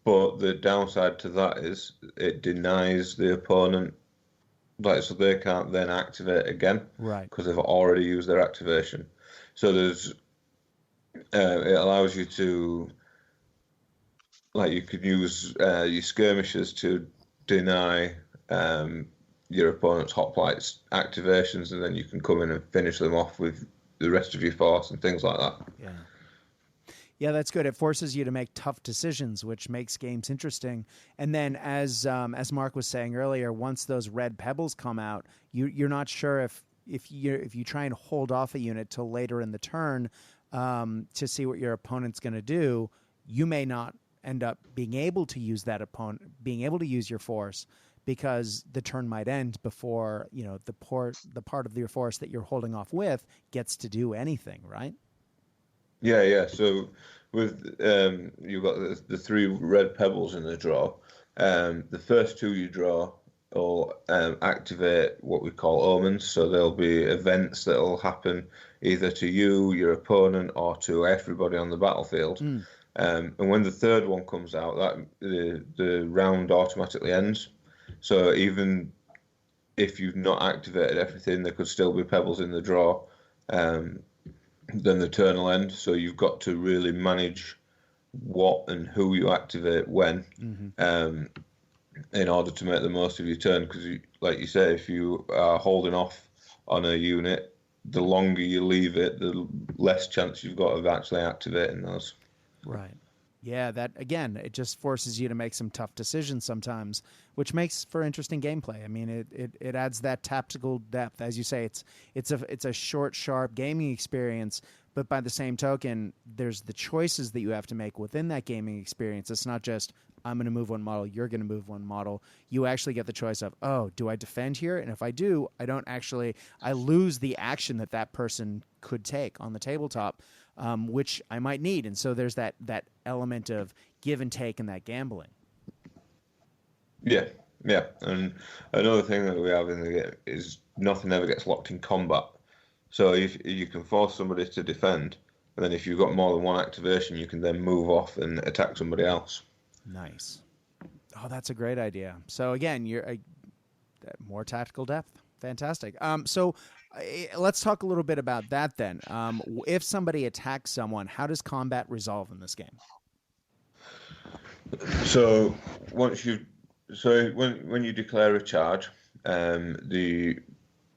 But the downside to that is it denies the opponent, like, so they can't then activate again, right? Because they've already used their activation. So it allows you to, like, you could use your skirmishers to deny your opponent's hoplites activations, and then you can come in and finish them off with the rest of your force and things like that. Yeah. Yeah, that's good. It forces you to make tough decisions, which makes games interesting. And then, as Mark was saying earlier, once those red pebbles come out, you're not sure if you try and hold off a unit till later in the turn to see what your opponent's going to do, you may not end up being able to use your force, because the turn might end before the part of your force that you're holding off with gets to do anything, right? Yeah. So with you've got the 3 red pebbles in the draw. The first 2 you draw will activate what we call omens. So there'll be events that will happen either to you, your opponent, or to everybody on the battlefield. And when the third one comes out, that the round automatically ends. So even if you've not activated everything, there could still be pebbles in the draw. Then the turn will end. So you've got to really manage what and who you activate when, in order to make the most of your turn. Because, like you say, if you are holding off on a unit, the longer you leave it, the less chance you've got of actually activating those. Right. Yeah, that, again, it just forces you to make some tough decisions sometimes, which makes for interesting gameplay. I mean, it adds that tactical depth. As you say, it's a short, sharp gaming experience, but by the same token, there's the choices that you have to make within that gaming experience. It's not just, I'm going to move one model, you're going to move one model. You actually get the choice of, oh, do I defend here? And if I do, I lose the action that person could take on the tabletop, which I might need. And so there's that element of give and take and that gambling. Yeah. And another thing that we have in the game is nothing ever gets locked in combat. So if you can force somebody to defend, and then if you've got more than one activation, you can then move off and attack somebody else. Nice. Oh, that's a great idea. So again, you're more tactical depth. Fantastic. So let's talk a little bit about that then. If somebody attacks someone, how does combat resolve in this game? So when you declare a charge, the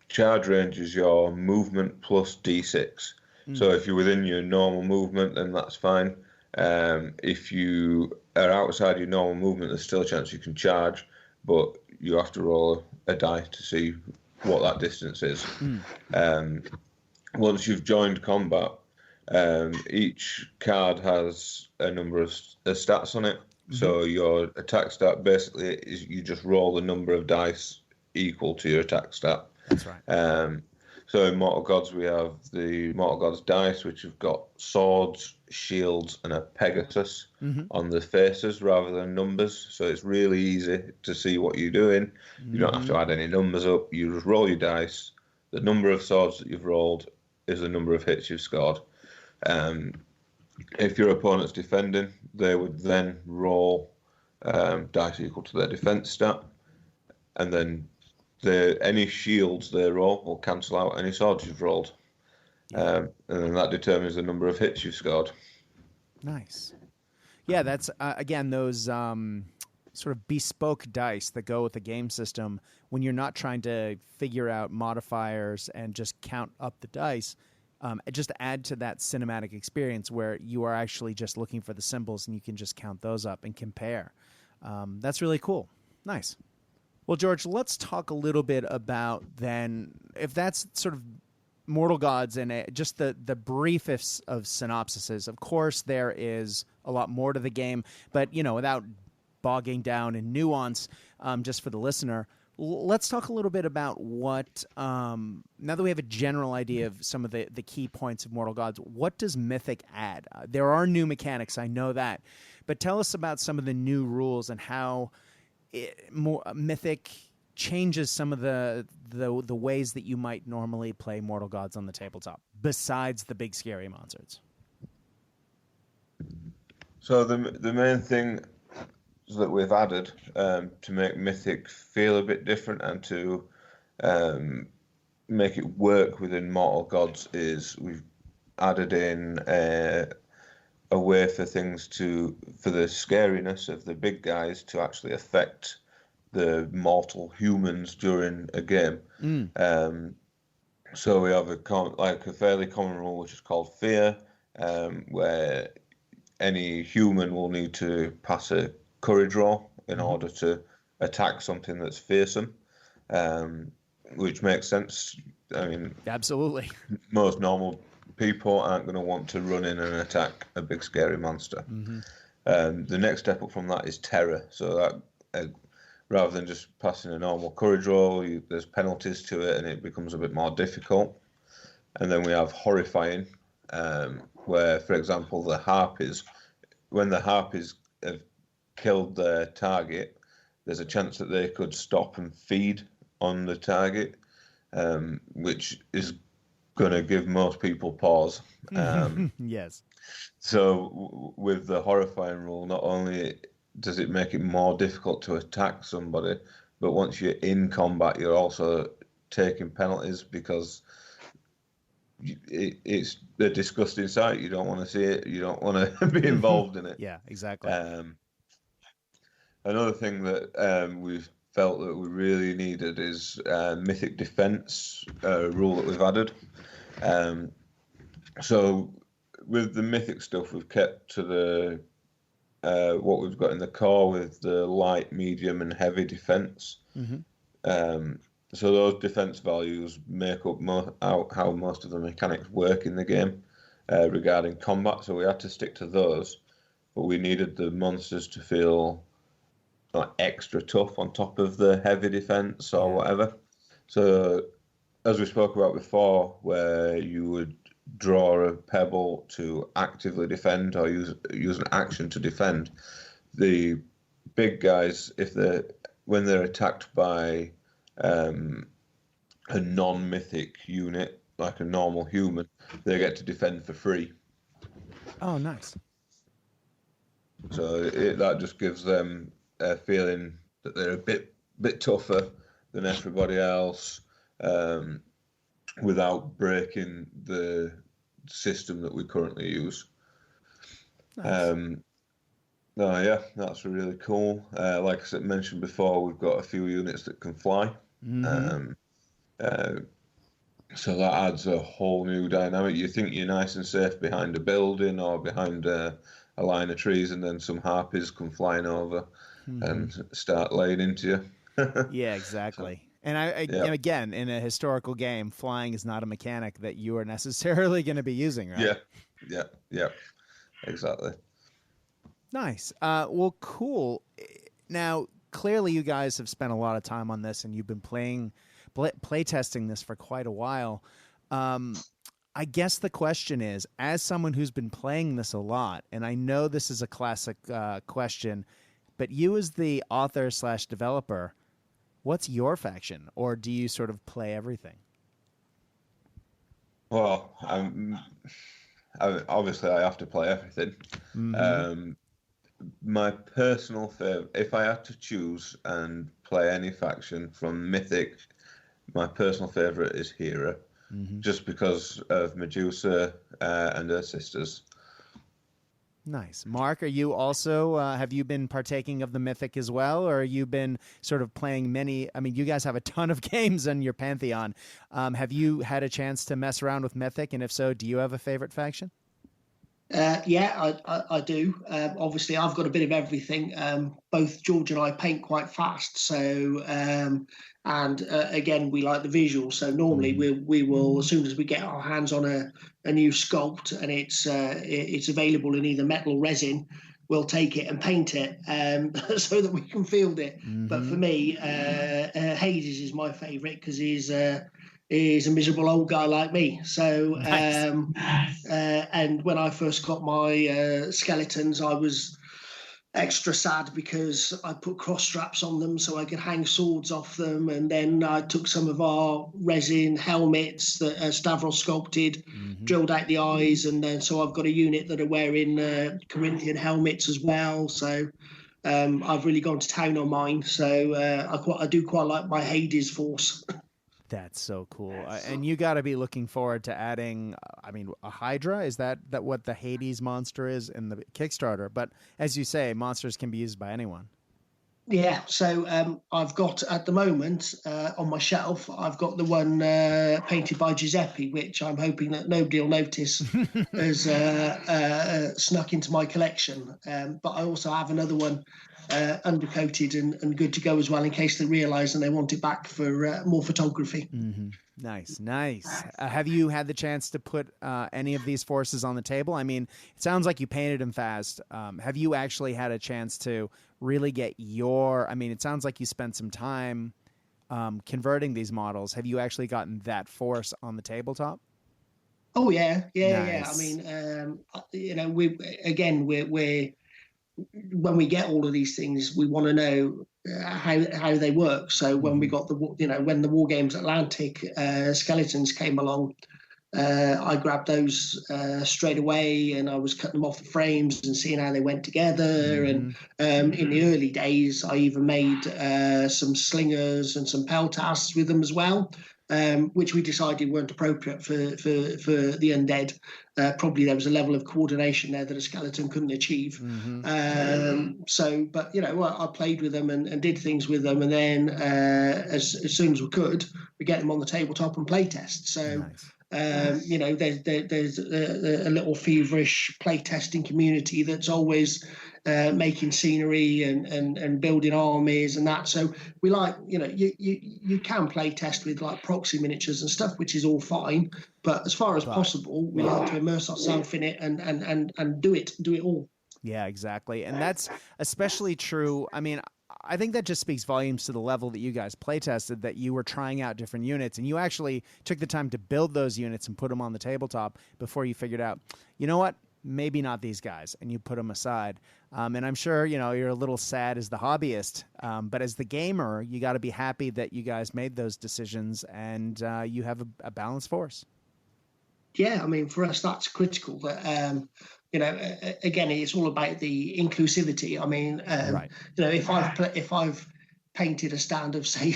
charge range is your movement plus D6. So if you're within your normal movement, then that's fine. If you are outside your normal movement, there's still a chance you can charge, but you have to roll a die to see what that distance is. Once you've joined combat, each card has a number of stats on it. So your attack stat basically is you just roll the number of dice equal to your attack stat. That's right. So in Mortal Gods, we have the Mortal Gods dice, which have got swords, shields, and a Pegasus on the faces rather than numbers. So it's really easy to see what you're doing. You don't have to add any numbers up. You just roll your dice. The number of swords that you've rolled is the number of hits you've scored. If your opponent's defending, they would then roll dice equal to their defense stat, and then any shields they roll will cancel out any swords you've rolled. And then that determines the number of hits you've scored. Nice. Yeah, that's again those sort of bespoke dice that go with the game system. When you're not trying to figure out modifiers and just count up the dice, just add to that cinematic experience where you are actually just looking for the symbols and you can just count those up and compare. That's really cool. Nice. Well, George, let's talk a little bit about then, if that's sort of Mortal Gods and just the briefest of synopsises. Of course, there is a lot more to the game, but, without bogging down in nuance, just for the listener, let's talk a little bit about what, now that we have a general idea of some of the key points of Mortal Gods, what does Mythic add? There are new mechanics, I know that, but tell us about some of the new rules and how Mythic changes some of the ways that you might normally play Mortal Gods on the tabletop, besides the big scary monsters. So the main thing that we've added to make Mythic feel a bit different and to make it work within Mortal Gods is we've added in a way for things for the scariness of the big guys to actually affect the mortal humans during a game. So we have a fairly common rule which is called fear, where any human will need to pass a courage roll in order to attack something that's fearsome, which makes sense. I mean, absolutely. Most normal people aren't going to want to run in and attack a big scary monster. The next step up from that is terror. So that rather than just passing a normal courage roll, there's penalties to it and it becomes a bit more difficult. And then we have horrifying, where, for example, when the harpies have killed their target, there's a chance that they could stop and feed on the target, which is going to give most people pause. Yes. So with the horrifying rule, not only does it make it more difficult to attack somebody, but once you're in combat, you're also taking penalties because it's a disgusting sight. You don't want to see it. You don't want to be involved in it. Yeah, exactly. Another thing that we've felt that we really needed is Mythic Defense rule that we've added. So with the Mythic stuff, we've kept to the what we've got in the core with the light, medium, and heavy defense. So those defense values make up how most of the mechanics work in the game regarding combat. So we had to stick to those, but we needed the monsters to feel extra tough on top of the heavy defense or whatever. So as we spoke about before, where you would draw a pebble to actively defend or use an action to defend, the big guys, when they're attacked by a non-mythic unit like a normal human, they get to defend for free. Oh, nice. So that just gives them a feeling that they're a bit tougher than everybody else, without breaking the system that we currently use. Nice. Yeah, that's really cool. Like I mentioned before, we've got a few units that can fly. So that adds a whole new dynamic. You think you're nice and safe behind a building or behind a line of trees, and then some harpies come flying over and start laying into you. Yeah, exactly. And and again, in a historical game, flying is not a mechanic that you are necessarily going to be using, right? Yeah, exactly. Nice. Well, cool. Now, clearly you guys have spent a lot of time on this, and you've been play testing this for quite a while. I guess the question is, as someone who's been playing this a lot, and I know this is a classic question, but you as the author / developer, what's your faction, or do you sort of play everything? Well, obviously I have to play everything. My personal favorite, if I had to choose and play any faction from Mythic, my personal favorite is Hera. just because of Medusa and her sisters. Nice. Mark, are you also, have you been partaking of the Mythic as well, or you been sort of playing many, I mean, you guys have a ton of games in your Pantheon. Have you had a chance to mess around with Mythic? And if so, do you have a favorite faction? Yeah, I do. Obviously, I've got a bit of everything. Both George and I paint quite fast, so again, we like the visuals. So normally we will, as soon as we get our hands on a new sculpt and it's available in either metal or resin, we'll take it and paint it so that we can field it. But for me, Hades is my favourite because he's a miserable old guy like me. So, nice. And when I first got my skeletons, I was extra sad because I put cross straps on them so I could hang swords off them. And then I took some of our resin helmets that Stavros sculpted, drilled out the eyes. And then so I've got a unit that are wearing Corinthian helmets as well. So I've really gone to town on mine. So I do quite like my Hades force. That's so cool. And you got to be looking forward to adding, I mean, a Hydra? Is that what the Hades monster is in the Kickstarter? But as you say, monsters can be used by anyone. Yeah, so I've got, at the moment, on my shelf, I've got the one painted by Giuseppe, which I'm hoping that nobody will notice has snuck into my collection. But I also have another one undercoated and good to go as well in case they realise and they want it back for more photography. Nice. Have you had the chance to put any of these forces on the table? I mean, it sounds like you painted them fast. Have you actually had a chance to really get it sounds like you spent some time converting these models. Have you actually gotten that force on the tabletop? Oh, yeah. Nice. I mean, we're when we get all of these things, we want to know how they work. So when we got when the War Games Atlantic skeletons came along, I grabbed those straight away, and I was cutting them off the frames and seeing how they went together. And in the early days, I even made some slingers and some peltasts with them as well, which we decided weren't appropriate for the undead. Probably there was a level of coordination there that a skeleton couldn't achieve. But I played with them and did things with them, and then as soon as we could, we get them on the tabletop and play test. So. Nice. There's a little feverish playtesting community that's always making scenery and building armies and that. So we like, you can play test with like proxy miniatures and stuff, which is all fine. But as far as possible, we like to immerse ourselves in it and do it all. Yeah, exactly. And that's especially true. I mean, I think that just speaks volumes to the level that you guys play tested, that you were trying out different units and you actually took the time to build those units and put them on the tabletop before you figured out, you know what, maybe not these guys, and you put them aside. And I'm sure, you're a little sad as the hobbyist, but as the gamer, you got to be happy that you guys made those decisions and you have a balanced force. Yeah, I mean, for us, that's critical. That again, it's all about the inclusivity. I mean, right. If I've painted a stand of say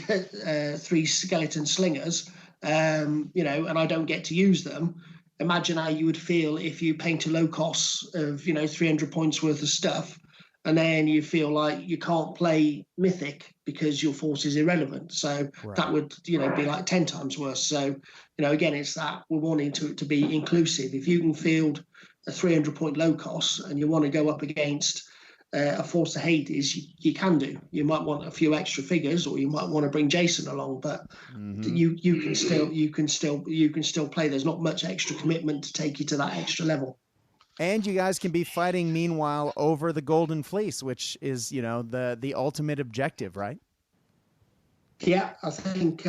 3 skeleton slingers, and I don't get to use them, imagine how you would feel if you paint a low cost of 300 points worth of stuff, and then you feel like you can't play Mythic because your force is irrelevant. So right. That would be like 10 times worse. So again, it's that we're wanting to be inclusive. If you can field a 300-point low cost and you want to go up against a force of Hades, you can do. You might want a few extra figures, or you might want to bring Jason along, but you can still play. There's not much extra commitment to take you to that extra level. And you guys can be fighting meanwhile over the Golden Fleece, which is the ultimate objective, right? Yeah, I think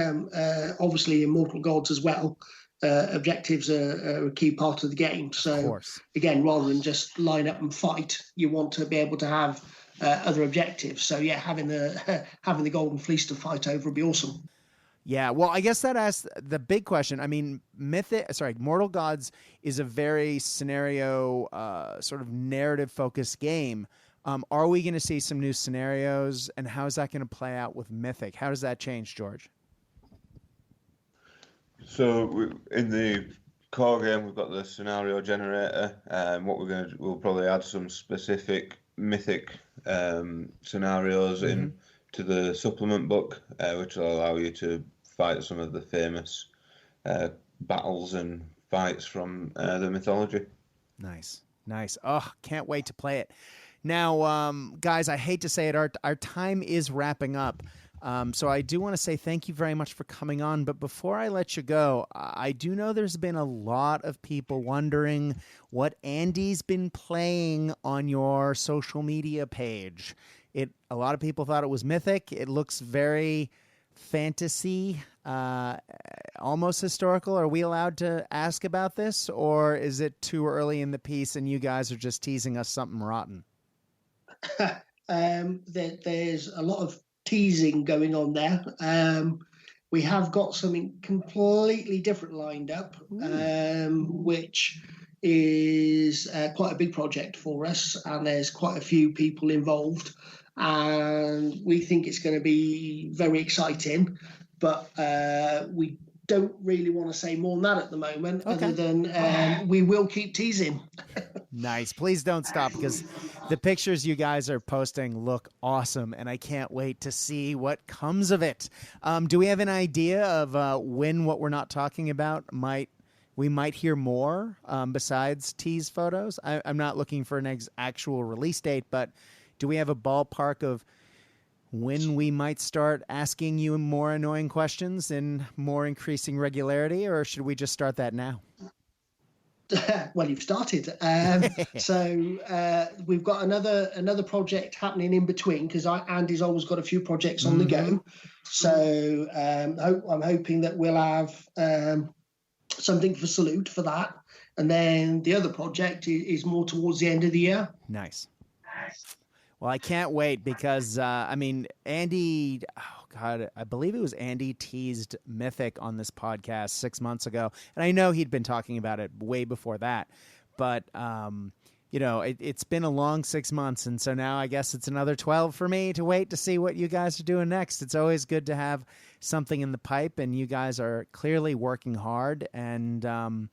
obviously Immortal Gods as well. Objectives are a key part of the game. So again, rather than just line up and fight, you want to be able to have other objectives. So yeah, having the Golden Fleece to fight over would be awesome. Yeah, well, I guess that asks the big question. I mean, Mortal Gods is a very scenario, sort of narrative-focused game. Are we going to see some new scenarios, and how is that going to play out with Mythic? How does that change, George? So in the core game, we've got the scenario generator. What we'll probably add some specific mythic scenarios in to the supplement book, which will allow you to fight some of the famous battles and fights from the mythology. Nice. Oh, can't wait to play it. Now, guys, I hate to say it, our time is wrapping up. So I do want to say thank you very much for coming on. But before I let you go, I do know there's been a lot of people wondering what Andy's been playing on your social media page. A lot of people thought it was Mythic. It looks very fantasy, almost historical. Are we allowed to ask about this, or is it too early in the piece and you guys are just teasing us something rotten? There's a lot of teasing going on there. We have got something completely different lined up, which is quite a big project for us, and there's quite a few people involved, and we think it's going to be very exciting, but we don't really want to say more than that at the moment, other than we will keep teasing. Nice. Please don't stop, because the pictures you guys are posting look awesome, and I can't wait to see what comes of it. Do we have an idea of when what we're not talking about we might hear more besides tease photos? I'm not looking for an actual release date, but do we have a ballpark of when we might start asking you more annoying questions in more increasing regularity, or should we just start that now? Well, you've started. So we've got another project happening in between, because Andy's always got a few projects on the go. So I'm hoping that we'll have something for Salute for that. And then the other project is more towards the end of the year. Nice. Well, I can't wait, because, Andy, I believe it was Andy teased Mythic on this podcast 6 months ago. And I know he'd been talking about it way before that. But, it's been a long 6 months. And so now I guess it's another 12 for me to wait to see what you guys are doing next. It's always good to have something in the pipe, and you guys are clearly working hard. And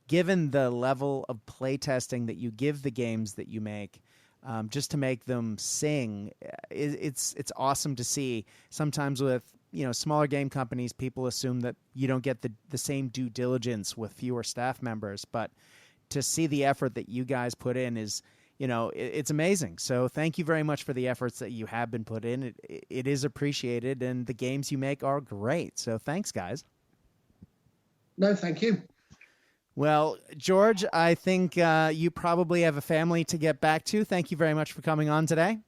given the level of playtesting that you give the games that you make, just to make them sing, it's awesome to see. Sometimes with smaller game companies, people assume that you don't get the same due diligence with fewer staff members, but to see the effort that you guys put in is, it's amazing. So thank you very much for the efforts that you have been put in. It is appreciated, and the games you make are great. So thanks, guys. No, thank you. Well, George, I think you probably have a family to get back to. Thank you very much for coming on today.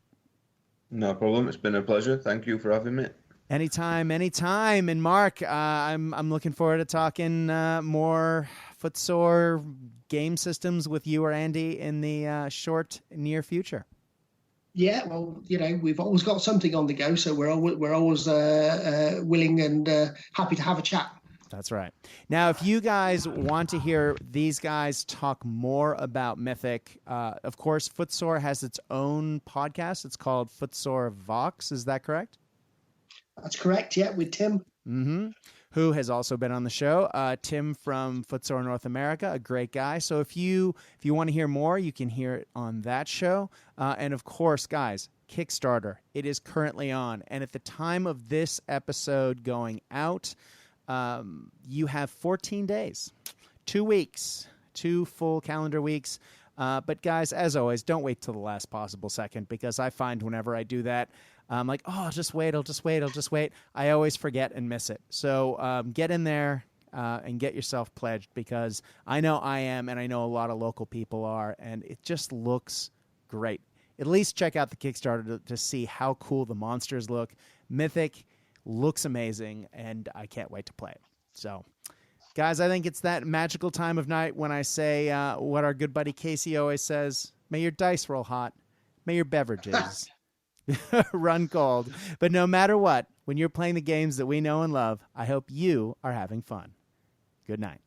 No problem. It's been a pleasure. Thank you for having me. Anytime. And Mark, I'm looking forward to talking more Footsore game systems with you or Andy in the near future. Yeah, well, we've always got something on the go, so we're always willing and happy to have a chat. That's right. Now, if you guys want to hear these guys talk more about Mythic, of course, Footsore has its own podcast. It's called Footsore Vox. Is that correct? That's correct, yeah, with Tim. Who has also been on the show. Tim from Footsore North America, a great guy. So if you want to hear more, you can hear it on that show. And of course, guys, Kickstarter. It is currently on. And at the time of this episode going out, you have 14 days, 2 weeks, 2 full calendar weeks. But guys, as always, don't wait till the last possible second, because I find whenever I do that, I'm like, oh, I'll just wait. I always forget and miss it. So get in there and get yourself pledged, because I know I am, and I know a lot of local people are, and it just looks great. At least check out the Kickstarter to see how cool the monsters look. Mythic looks amazing, and I can't wait to play it. So, guys, I think it's that magical time of night when I say what our good buddy Casey always says: may your dice roll hot, may your beverages run cold. But no matter what, when you're playing the games that we know and love, I hope you are having fun. Good night.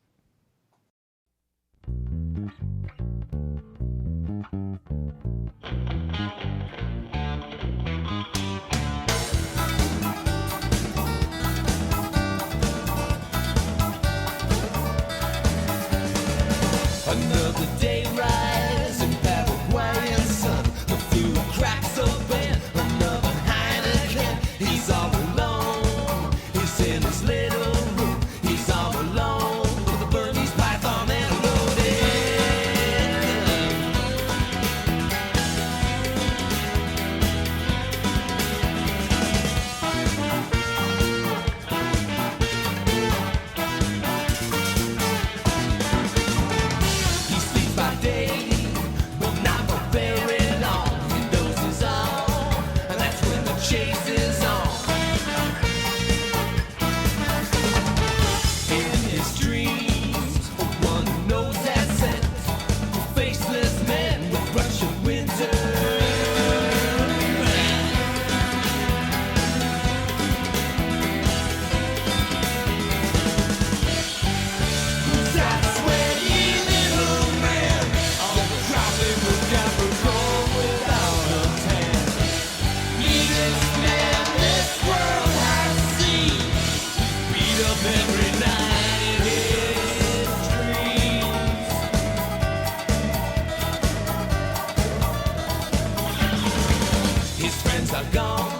are gone.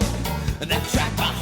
The track behind